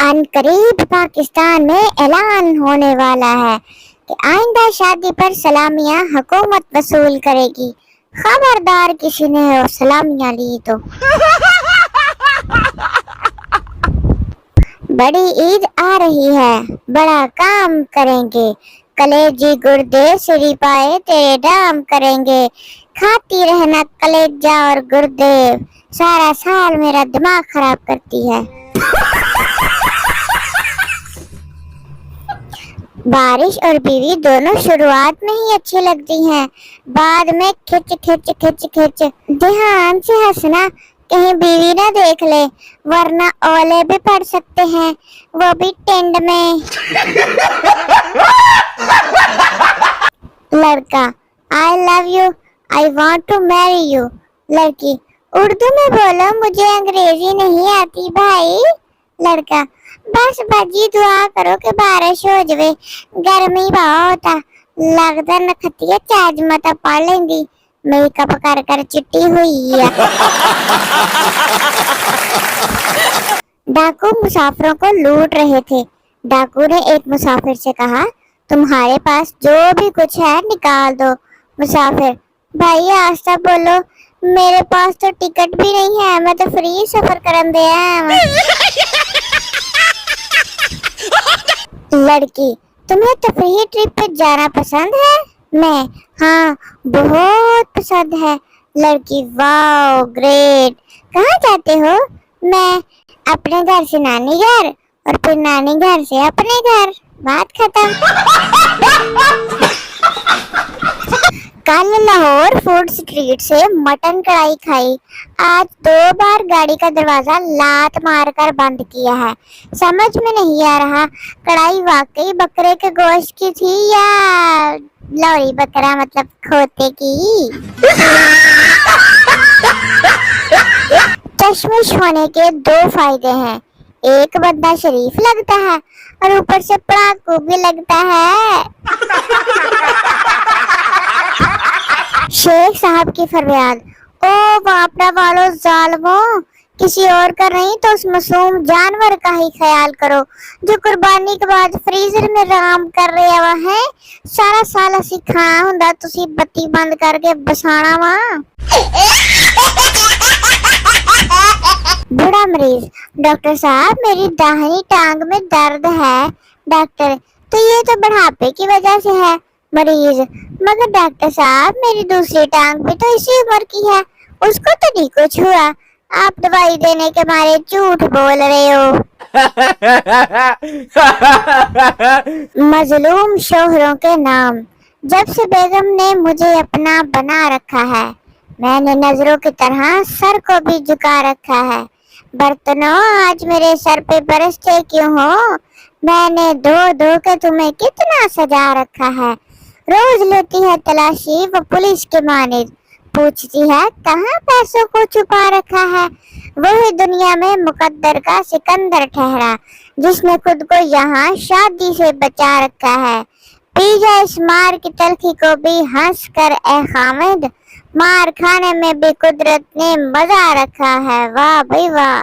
ان قریب پاکستان میں اعلان ہونے والا ہے کہ آئندہ شادی پر سلامیاں حکومت وصول کرے گی. خبردار کسی نے سلامیاں لی تو بڑی عید آ رہی ہے, بڑا کام کریں گے, کلیجی گردے سری پائے تیرے ڈام کریں گے, کھاتی رہنا کلیجا اور گردے, سارا سال میرا دماغ خراب کرتی ہے. بارش اور بیوی دونوں شروعات میں ہی اچھی لگتی ہیں, بعد میں کھچ کھچ کھچ کھچ. دھیان سے ہنسنا, کہیں بیوی نہ دیکھ لے, ورنہ اولے بھی پڑ سکتے ہیں, وہ بھی ٹینڈ میں. لڑکا, I love you, I want to marry you. لڑکی, اردو میں بولو, مجھے انگریزی نہیں آتی بھائی. لڑکا, بس بجی دعا کرو کہ بارش ہو جوے, گرمی بہت ہے, لگتا نکھتیے چاج متا پڑھ لیں گی, میک اپ کر کر چٹی ہوئی ہے. ڈاکو مسافروں کو لوٹ رہے تھے. ڈاکو نے ایک مسافر سے کہا, تمہارے پاس جو بھی کچھ ہے نکال دو. مسافر, بھائی آہستہ بولو, میرے پاس تو ٹکٹ بھی نہیں ہے, میں تو فری سفر کرن دیا. لڑکی, تمہیں تفریحی ٹرپ پہ جانا پسند ہے؟ میں, ہاں بہت پسند ہے. لڑکی, واو گریٹ, کہاں جاتے ہو؟ میں, اپنے گھر سے نانی گھر, اور پھر نانی گھر سے اپنے گھر, بات ختم. کل لاہور فوڈ اسٹریٹ سے مٹن کڑھائی کھائی, آج 2 بار گاڑی کا دروازہ لات مار کر بند کیا ہے. سمجھ میں نہیں آ رہا کڑھائی واقعی بکرے کے گوشت کی تھی یا لوری بکرا مطلب کھوتے کی. چشمش ہونے کے 2 فائدے ہیں, ایک بندہ شریف لگتا ہے اور اوپر سے پڑاکو بھی لگتا ہے. شیخ صاحب کی فریاد, او واپڑا والو ظالموں, کسی اور کا نہیں تو اس معصوم جانور کا ہی خیال کرو جو قربانی کے بعد فریزر میں رام کر رہے ہوا ہے. سارا سال اسی کھانا ہوندا, تسی بتی بند کر کے بسانا وا. بوڑھا مریض, ڈاکٹر صاحب میری داہنی ٹانگ میں درد ہے. ڈاکٹر, تو یہ تو بڑھاپے کی وجہ سے ہے. مریض, مگر ڈاکٹر صاحب میری دوسری ٹانگ بھی تو اسی عمر کی ہے, اس کو تو نہیں کچھ ہوا, آپ دوائی دینے کے مارے جھوٹ بول رہے ہو. مظلوم شوہروں کے نام. جب سے بیگم نے مجھے اپنا بنا رکھا ہے, میں نے نظروں کی طرح سر کو بھی جھکا رکھا ہے. برتنوں, آج میرے سر پہ برستے کیوں ہو؟ میں نے دھو دھو کے تمہیں کتنا سجا رکھا ہے. روز لیتی ہے تلاشی وہ پولیس کے مانند, پوچھتی ہے کہاں پیسوں کو چھپا رکھا ہے. وہی دنیا میں مقدر کا سکندر ٹھہرا جس نے خود کو یہاں شادی سے بچا رکھا ہے. پی جا اس مار کی تلخی کو بھی ہنس کر اے خامد, مار کھانے میں بھی قدرت نے مزہ رکھا ہے. واہ بھائی واہ.